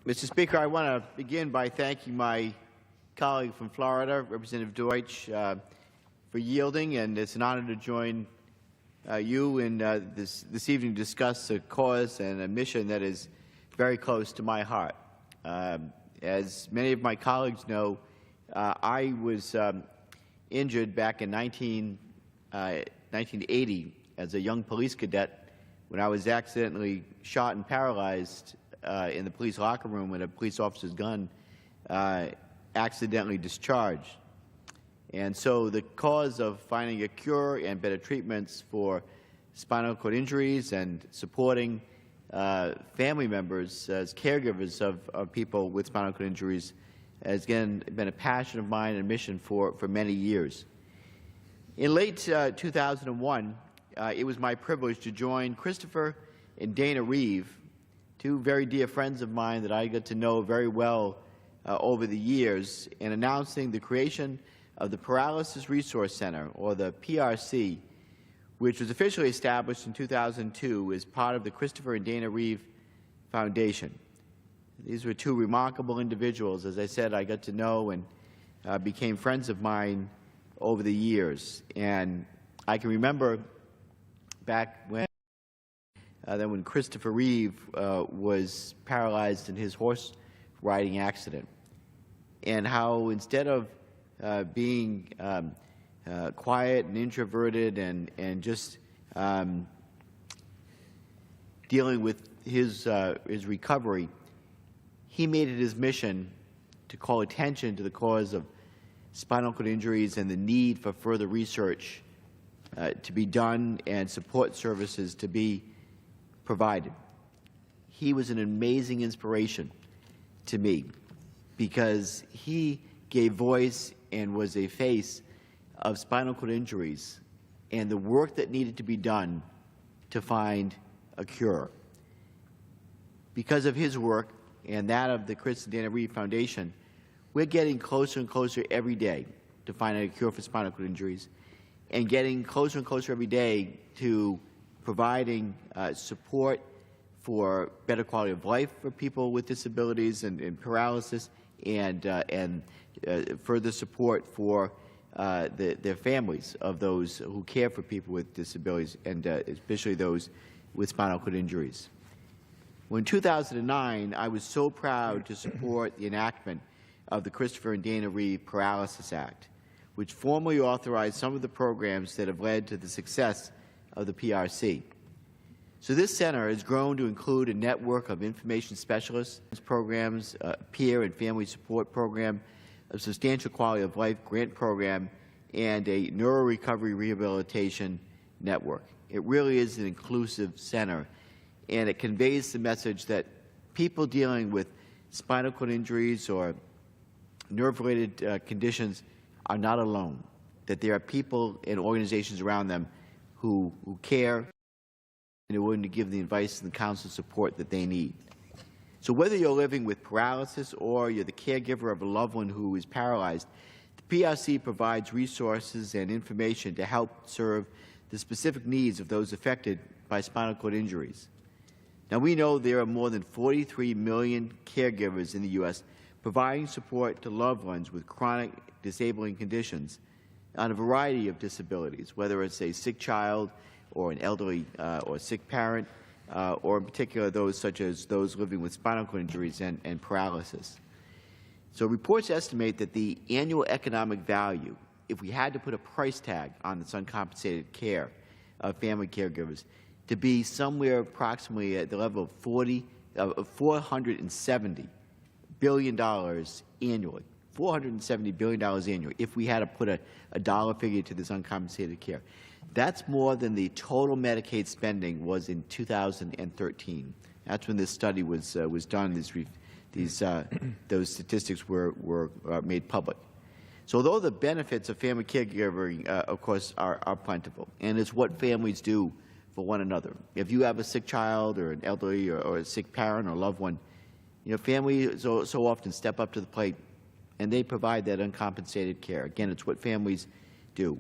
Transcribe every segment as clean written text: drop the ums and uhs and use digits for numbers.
Mr. Speaker, I want to begin by thanking my colleague from Florida, Representative Deutsch, for yielding, and it's an honor to join you in this evening to discuss a cause and a mission that is very close to my heart. As many of my colleagues know, I was injured back in 1980 as a young police cadet when I was accidentally shot and paralyzed in the police locker room when a police officer's gun accidentally discharged. And so the cause of finding a cure and better treatments for spinal cord injuries and supporting family members as caregivers of people with spinal cord injuries has again been a passion of mine and a mission for many years. In late 2001, it was my privilege to join Christopher and Dana Reeve, two very dear friends of mine that I got to know very well over the years, in announcing the creation of the Paralysis Resource Center, or the PRC, which was officially established in 2002 as part of the Christopher and Dana Reeve Foundation. These were two remarkable individuals, as I said, I got to know and became friends of mine over the years. And I can remember back when Christopher Reeve was paralyzed in his horse riding accident, and how instead of being quiet and introverted and just dealing with his recovery, he made it his mission to call attention to the cause of spinal cord injuries and the need for further research to be done and support services to be provided. He was an amazing inspiration to me because he gave voice and was a face of spinal cord injuries and the work that needed to be done to find a cure. Because of his work and that of the Chris and Dana Reeve Foundation, we're getting closer and closer every day to finding a cure for spinal cord injuries, and getting closer and closer every day to providing support for better quality of life for people with disabilities and paralysis, and further support for their families of those who care for people with disabilities, and especially those with spinal cord injuries. Well, in 2009, I was so proud to support the enactment of the Christopher and Dana Reeve Paralysis Act, which formally authorized some of the programs that have led to the success of the PRC. So this center has grown to include a network of information specialists, programs, a peer and family support program, a substantial quality of life grant program, and a neuro-recovery rehabilitation network. It really is an inclusive center, and it conveys the message that people dealing with spinal cord injuries or nerve-related conditions are not alone, that there are people and organizations around them who care and are willing to give the advice and the counsel support that they need. So whether you're living with paralysis or you're the caregiver of a loved one who is paralyzed, the PRC provides resources and information to help serve the specific needs of those affected by spinal cord injuries. Now, we know there are more than 43 million caregivers in the U.S. providing support to loved ones with chronic disabling conditions on a variety of disabilities, whether it's a sick child or an elderly or sick parent, or in particular those such as those living with spinal cord injuries and paralysis. So reports estimate that the annual economic value, if we had to put a price tag on this uncompensated care of family caregivers, to be somewhere approximately at the level of $470 billion annually. $470 billion annually, if we had to put a dollar figure to this uncompensated care. That's more than the total Medicaid spending was in 2013. That's when this study was done. Those statistics were made public. So although the benefits of family caregiving, of course, are plentiful, and it's what families do for one another. If you have a sick child or an elderly or a sick parent or loved one, families so often step up to the plate and they provide that uncompensated care. Again, it's what families do.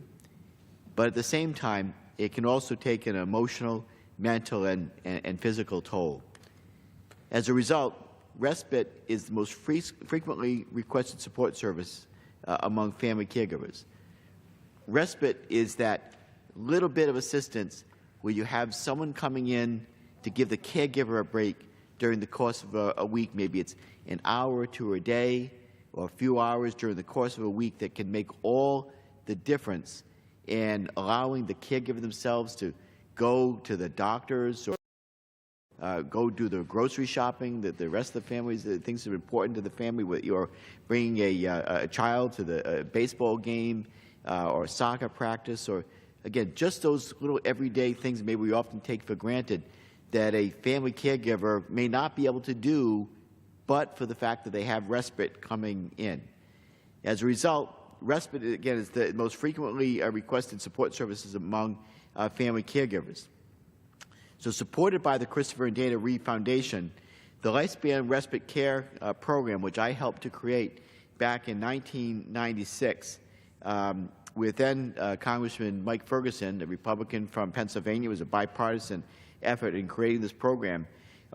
But at the same time, it can also take an emotional, mental, and physical toll. As a result, respite is the most frequently requested support service among family caregivers. Respite is that little bit of assistance where you have someone coming in to give the caregiver a break during the course of a week. Maybe it's an hour or two a day or a few hours during the course of a week that can make all the difference in allowing the caregiver themselves to go to the doctors or go do the grocery shopping, the rest of the families, the things that are important to the family, whether you're bringing a child to the baseball game or soccer practice, or, again, just those little everyday things maybe we often take for granted that a family caregiver may not be able to do but for the fact that they have respite coming in. As a result, respite, again, is the most frequently requested support services among family caregivers. So, supported by the Christopher and Dana Reeve Foundation, the Lifespan Respite Care Program, which I helped to create back in 1996, with then Congressman Mike Ferguson, a Republican from Pennsylvania, was a bipartisan effort in creating this program,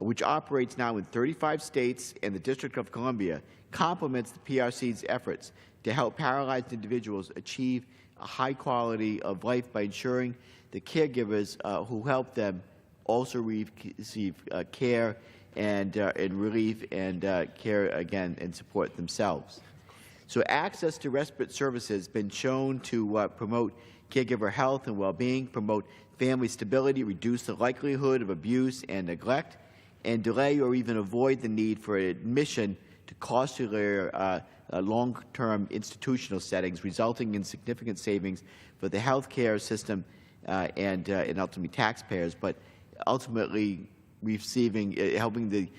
which operates now in 35 states and the District of Columbia, complements the PRC's efforts to help paralyzed individuals achieve a high quality of life by ensuring the caregivers who help them also receive care and relief and care again and support themselves. So access to respite services has been shown to promote caregiver health and well-being, promote family stability, reduce the likelihood of abuse and neglect, and delay or even avoid the need for admission to costlier long-term institutional settings, resulting in significant savings for the health care system and ultimately taxpayers, but ultimately receiving, helping the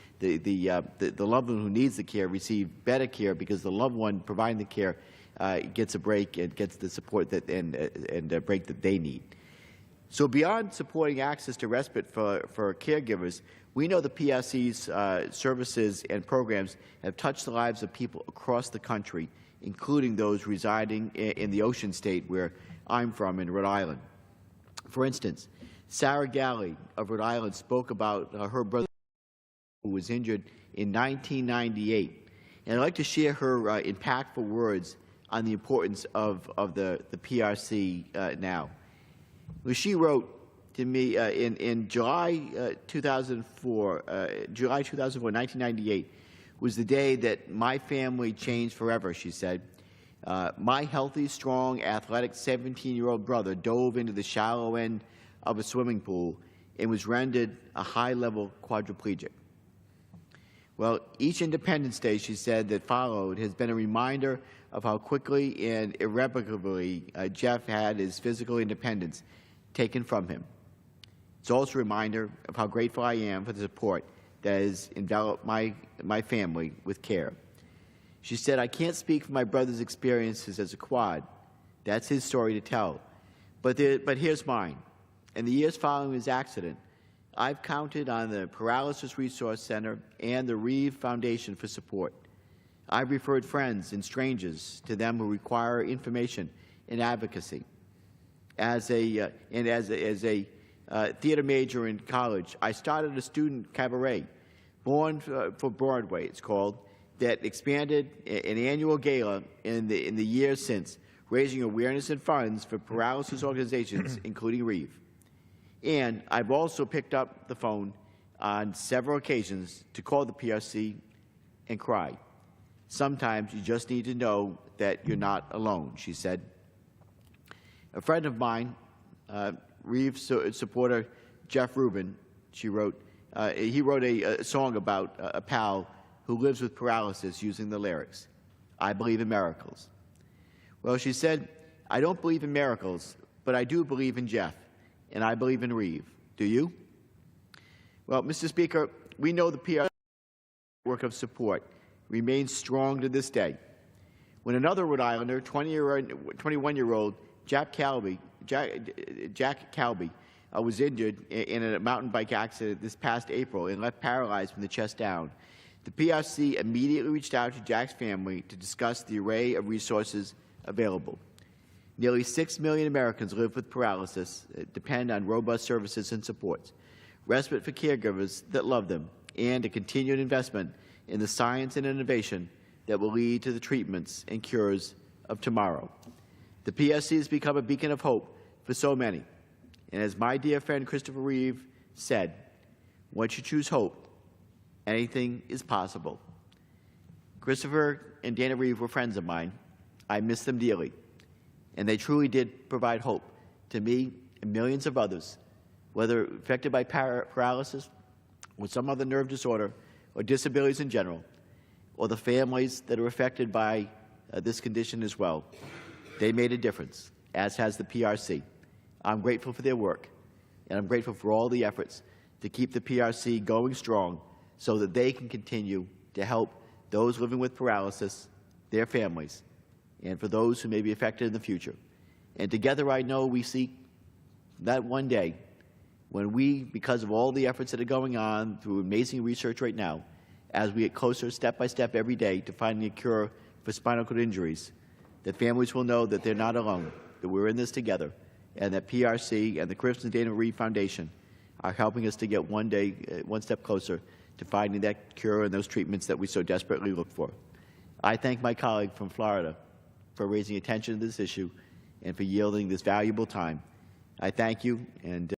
loved one who needs the care receive better care because the loved one providing the care gets a break and gets the support that and a break that they need. So beyond supporting access to respite for caregivers, we know the PRC's services and programs have touched the lives of people across the country, including those residing in the Ocean State where I'm from in Rhode Island. For instance, Sarah Galley of Rhode Island spoke about her brother who was injured in 1998. And I'd like to share her impactful words on the importance of the PRC now. Well, she wrote to me in July 2004, 1998, was the day that my family changed forever, she said. My healthy, strong, athletic 17-year-old brother dove into the shallow end of a swimming pool and was rendered a high-level quadriplegic. Well, each Independence Day, she said, that followed has been a reminder of how quickly and irrevocably Jeff had his physical independence taken from him. It's also a reminder of how grateful I am for the support that has enveloped my family with care. She said, I can't speak for my brother's experiences as a quad. That's his story to tell. But here's mine. In the years following his accident, I've counted on the Paralysis Resource Center and the Reeve Foundation for support. I've referred friends and strangers to them who require information and advocacy. As a theater major in college, I started a student cabaret, Born for Broadway, it's called, that expanded an annual gala in the years since, raising awareness and funds for paralysis organizations, including Reeve. And I've also picked up the phone on several occasions to call the PRC and cry. Sometimes you just need to know that you're not alone, she said. A friend of mine, Reeve supporter Jeff Rubin, he wrote a song about a pal who lives with paralysis using the lyrics, I believe in miracles. Well, she said, I don't believe in miracles, but I do believe in Jeff, and I believe in Reeve. Do you? Well, Mr. Speaker, we know the PRC work of support remains strong to this day. When another Rhode Islander, 21-year-old Jack Calby, was injured in a mountain bike accident this past April and left paralyzed from the chest down, the PRC immediately reached out to Jack's family to discuss the array of resources available. Nearly 6 million Americans live with paralysis, depend on robust services and supports, respite for caregivers that love them, and a continued investment in the science and innovation that will lead to the treatments and cures of tomorrow. The PRC has become a beacon of hope for so many. And as my dear friend Christopher Reeve said, once you choose hope, anything is possible. Christopher and Dana Reeve were friends of mine. I miss them dearly. And they truly did provide hope to me and millions of others, whether affected by paralysis or some other nerve disorder or disabilities in general, or the families that are affected by this condition as well. They made a difference, as has the PRC. I'm grateful for their work, and I'm grateful for all the efforts to keep the PRC going strong so that they can continue to help those living with paralysis, their families, and for those who may be affected in the future. And together I know we seek that one day when we, because of all the efforts that are going on through amazing research right now, as we get closer step by step every day to finding a cure for spinal cord injuries, that families will know that they're not alone, that we're in this together, and that PRC and the Chris and Dana Reeve Foundation are helping us to get one step closer to finding that cure and those treatments that we so desperately look for. I thank my colleague from Florida for raising attention to this issue and for yielding this valuable time. I thank you, and